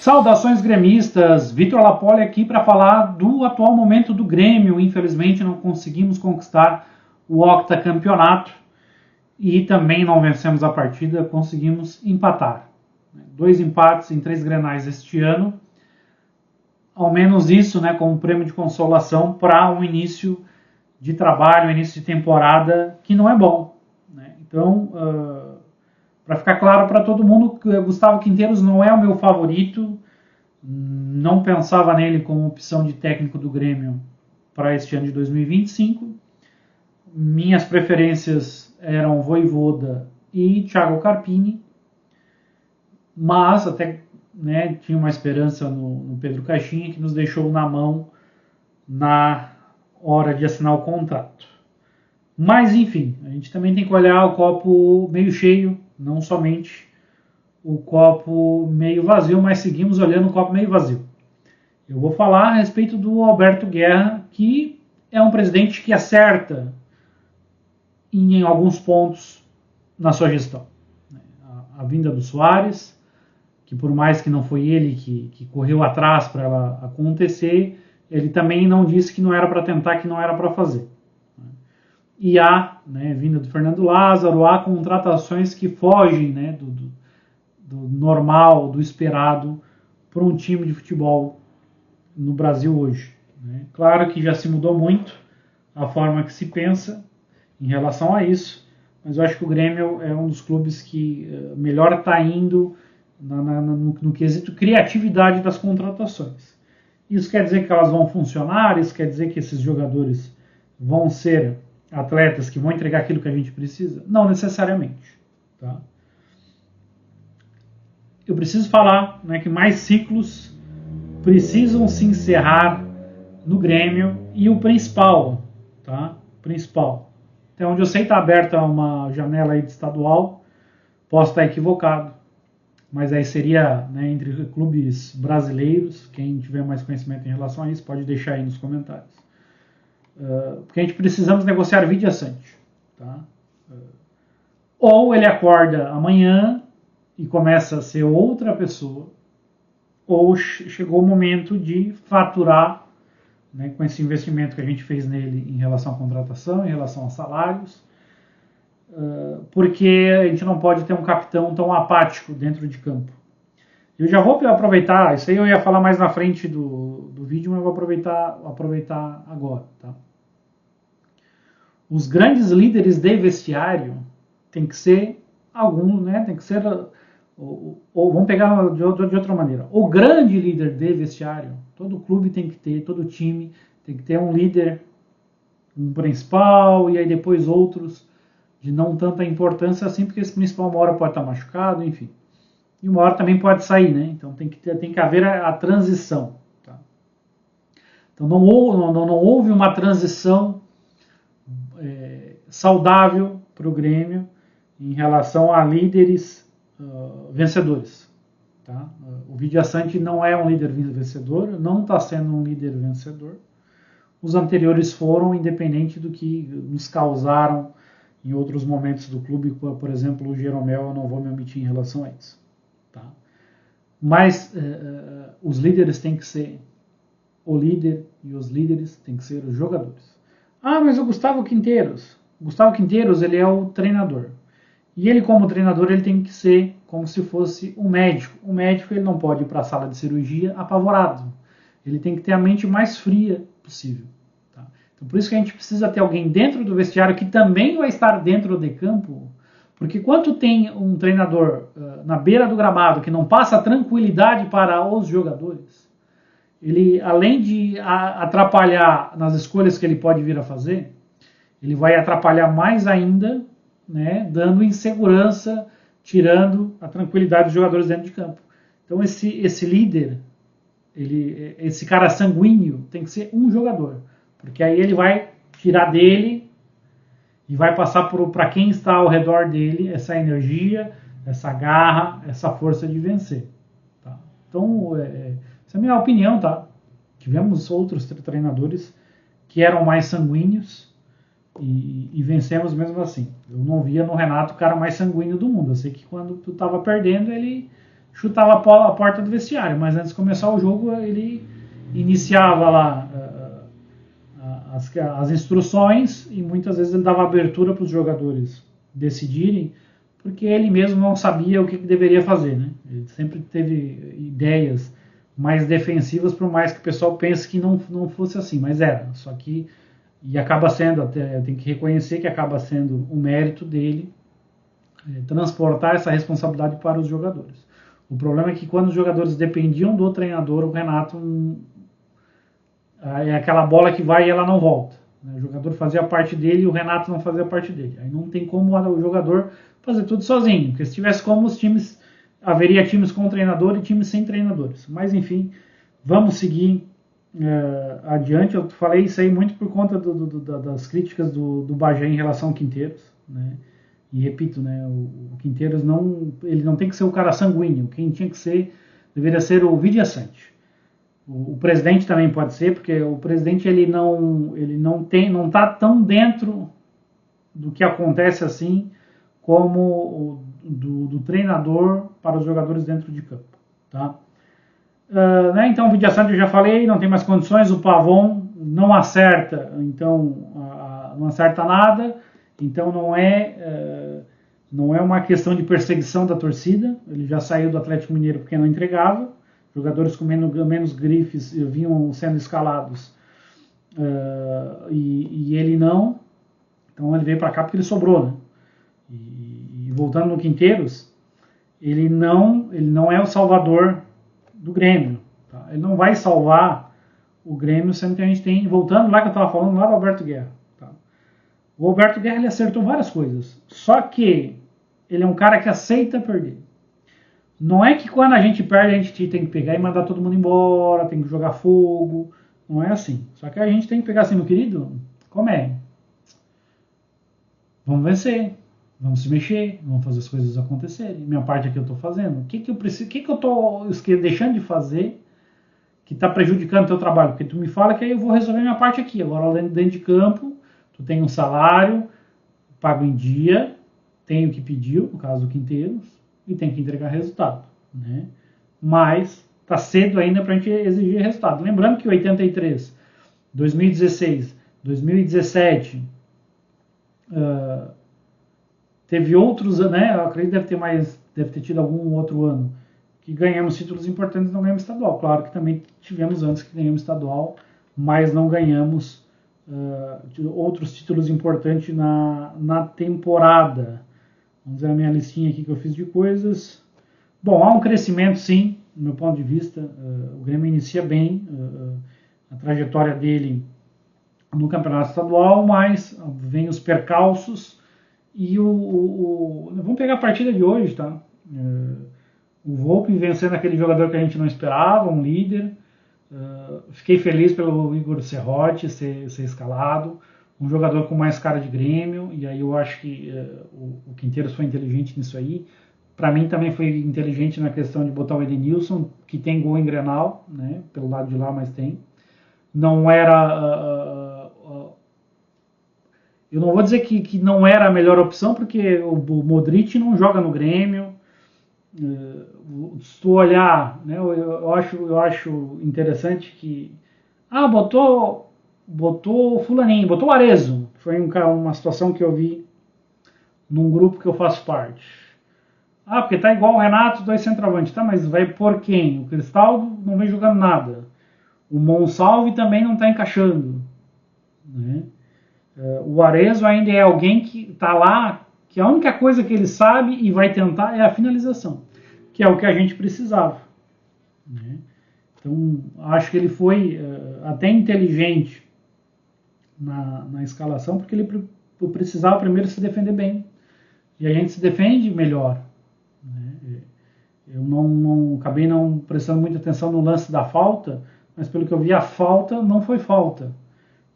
Saudações gremistas, Vitor Lapoli aqui para falar do atual momento do Grêmio. Infelizmente não conseguimos conquistar o octacampeonato e também não vencemos a partida, conseguimos empatar. 2 empates em 3 Grenais este ano, ao menos isso, né, como prêmio de consolação para um início de trabalho, um início de temporada que não é bom. Né? Então, para ficar claro para todo mundo, Gustavo Quinteiros não é o meu favorito, não pensava nele como opção de técnico do Grêmio para este ano de 2025. Minhas preferências eram Vojvoda e Thiago Carpini, mas até tinha uma esperança no Pedro Caixinha, que nos deixou na mão na hora de assinar o contrato. Mas enfim, a gente também tem que olhar o copo meio cheio, não somente o copo meio vazio, mas seguimos olhando o copo meio vazio. Eu vou falar a respeito do Alberto Guerra, que é um presidente que acerta em alguns pontos na sua gestão. A vinda do Soares, que por mais que não foi ele que correu atrás para ela acontecer, ele também não disse que não era para tentar, que não era para fazer. E há, vinda do Fernando Lázaro, há contratações que fogem do normal, do esperado para um time de futebol no Brasil hoje. Claro que já se mudou muito a forma que se pensa em relação a isso, mas eu acho que o Grêmio é um dos clubes que melhor está indo no quesito criatividade das contratações. Isso quer dizer que elas vão funcionar, isso quer dizer que esses jogadores vão ser atletas que vão entregar aquilo que a gente precisa? Não necessariamente. Tá? Eu preciso falar que mais ciclos precisam se encerrar no Grêmio e o principal, tá? Até onde eu sei está aberta uma janela aí de estadual, posso estar equivocado, mas aí seria entre clubes brasileiros. Quem tiver mais conhecimento em relação a isso pode deixar aí nos comentários. Porque a gente precisamos negociar Vidia Sante. Tá? Ou ele acorda amanhã e começa a ser outra pessoa, ou chegou o momento de faturar com esse investimento que a gente fez nele em relação à contratação, em relação a salários, porque a gente não pode ter um capitão tão apático dentro de campo. Eu já vou aproveitar, isso aí eu ia falar mais na frente do vídeo, mas eu vou aproveitar agora. Tá? Os grandes líderes de vestiário tem que ser alguns, tem que ser, ou vamos pegar de outra maneira. O grande líder de vestiário, todo clube tem que ter, todo time tem que ter um líder, um principal, e aí depois outros de não tanta importância assim, porque esse principal uma hora pode estar machucado, enfim. E uma hora também pode sair, Então tem que haver a transição. Tá? Então não houve uma transição saudável para o Grêmio em relação a líderes vencedores. Tá? O Vidia Sante não é um líder vencedor, não está sendo um líder vencedor. Os anteriores foram, independente do que nos causaram em outros momentos do clube, por exemplo, o Jeromel, eu não vou me omitir em relação a isso. Tá? Mas os líderes têm que ser o líder e os líderes têm que ser os jogadores. Ah, mas o Gustavo Quinteiros. O Gustavo Quinteiros, ele é o treinador. E ele, como treinador, ele tem que ser como se fosse um médico. O médico, ele não pode ir para a sala de cirurgia apavorado. Ele tem que ter a mente mais fria possível. Tá? Então, por isso que a gente precisa ter alguém dentro do vestiário que também vai estar dentro de campo. Porque quando tem um treinador na beira do gramado que não passa tranquilidade para os jogadores, ele, além de atrapalhar nas escolhas que ele pode vir a fazer, ele vai atrapalhar mais ainda, dando insegurança, tirando a tranquilidade dos jogadores dentro de campo. Então esse líder, esse cara sanguíneo, tem que ser um jogador, porque aí ele vai tirar dele e vai passar para quem está ao redor dele essa energia, essa garra, essa força de vencer. Tá? Então, essa é a minha opinião. Tá? Tivemos outros treinadores que eram mais sanguíneos e vencemos mesmo assim. Eu não via no Renato o cara mais sanguíneo do mundo. Eu sei que quando tu estava perdendo, ele chutava a porta do vestiário, mas antes de começar o jogo ele iniciava lá as instruções e muitas vezes ele dava abertura para os jogadores decidirem, porque ele mesmo não sabia o que deveria fazer, né? Ele sempre teve ideias mais defensivas, por mais que o pessoal pense que não fosse assim, mas era. Só que, e acaba sendo, até eu tenho que reconhecer que acaba sendo o mérito dele transportar essa responsabilidade para os jogadores. O problema é que quando os jogadores dependiam do treinador, o Renato é aquela bola que vai e ela não volta. O jogador fazia a parte dele e o Renato não fazia a parte dele. Aí não tem como o jogador fazer tudo sozinho, porque se tivesse como, os times, haveria times com treinador e times sem treinadores. Mas enfim, vamos seguir adiante. Eu falei isso aí muito por conta das críticas do Bagé em relação ao Quinteiros, né? E repito, né, o Quinteiros ele não tem que ser o cara sanguíneo. Quem tinha que ser, deveria ser o Vidiaçante. O presidente também pode ser, porque o presidente ele não está tão dentro do que acontece assim como do treinador para os jogadores dentro de campo, tá? Né, então o Vidiaçante eu já falei, não tem mais condições, o Pavon não acerta, então não acerta nada, então não é uma questão de perseguição da torcida, ele já saiu do Atlético Mineiro porque não entregava. Jogadores com menos grifes vinham sendo escalados e ele não. Então ele veio para cá porque ele sobrou, né? E voltando no Quinteiros, ele não é o salvador do Grêmio. Tá? Ele não vai salvar o Grêmio, sendo que a gente tem, voltando lá que eu estava falando, lá do Alberto Guerra. Tá? O Alberto Guerra ele acertou várias coisas, só que ele é um cara que aceita perder. Não é que quando a gente perde, a gente tem que pegar e mandar todo mundo embora, tem que jogar fogo. Não é assim. Só que a gente tem que pegar assim, meu querido, como é? Vamos vencer, vamos se mexer, vamos fazer as coisas acontecerem. Minha parte aqui eu estou fazendo. O que eu preciso, o que eu estou deixando de fazer que está prejudicando o teu trabalho? Porque tu me fala que aí eu vou resolver minha parte aqui. Agora dentro de campo, tu tem um salário, pago em dia, tenho que pedir, no caso do Quinteiros, e tem que entregar resultado, né? Mas está cedo ainda para a gente exigir resultado. Lembrando que 83, 2016, 2017 teve outros, né? Eu acredito que deve ter tido algum outro ano que ganhamos títulos importantes e não ganhamos estadual. Claro que também tivemos antes que ganhamos estadual, mas não ganhamos outros títulos importantes na temporada. Vamos ver a minha listinha aqui que eu fiz de coisas. Bom, há um crescimento sim, do meu ponto de vista. O Grêmio inicia bem a trajetória dele no campeonato estadual, mas vem os percalços e vamos pegar a partida de hoje, tá? O Volpi vencendo aquele jogador que a gente não esperava, um líder. Fiquei feliz pelo Igor Serrote ser escalado. Um jogador com mais cara de Grêmio, e aí eu acho que o Quinteiros foi inteligente nisso aí. Para mim também foi inteligente na questão de botar o Edenilson, que tem gol em Grenal, né, pelo lado de lá, mas tem. Não era... eu não vou dizer que não era a melhor opção, porque o Modric não joga no Grêmio. Se tu olhar, né, eu acho interessante que... botou o fulaninho, botou o Arezzo. Foi uma situação que eu vi num grupo que eu faço parte. Porque tá igual o Renato, 2 centroavantes. Tá, mas vai por quem? O Cristaldo não vem jogando nada. O Monsalve também não tá encaixando. Né? O Arezzo ainda é alguém que tá lá, que a única coisa que ele sabe e vai tentar é a finalização, que é o que a gente precisava. Né? Então, acho que ele foi até inteligente na escalação, porque ele precisava primeiro se defender bem. E a gente se defende melhor. Né? Eu acabei não prestando muita atenção no lance da falta, mas pelo que eu vi, a falta não foi falta,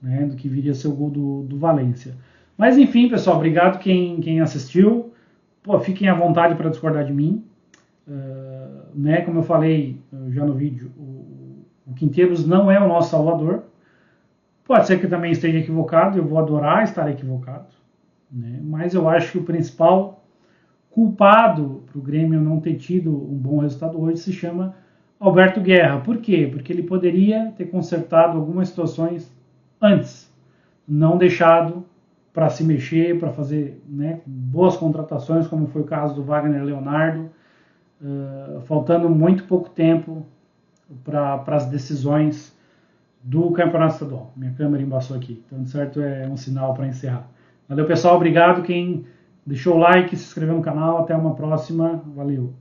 né, do que viria a ser o gol do Valência. Mas enfim, pessoal, obrigado quem assistiu. Fiquem à vontade para discordar de mim. Né, como eu falei já no vídeo, o Quinteiros não é o nosso salvador. Pode ser que eu também esteja equivocado, eu vou adorar estar equivocado, né? Mas eu acho que o principal culpado para o Grêmio não ter tido um bom resultado hoje se chama Alberto Guerra. Por quê? Porque ele poderia ter consertado algumas situações antes, não deixado para se mexer, para fazer, né, boas contratações, como foi o caso do Wagner Leonardo, faltando muito pouco tempo para as decisões do Campeonato Estadual. Minha câmera embaçou aqui, então certo é um sinal para encerrar. Valeu, pessoal, obrigado quem deixou o like, se inscreveu no canal, até uma próxima, valeu!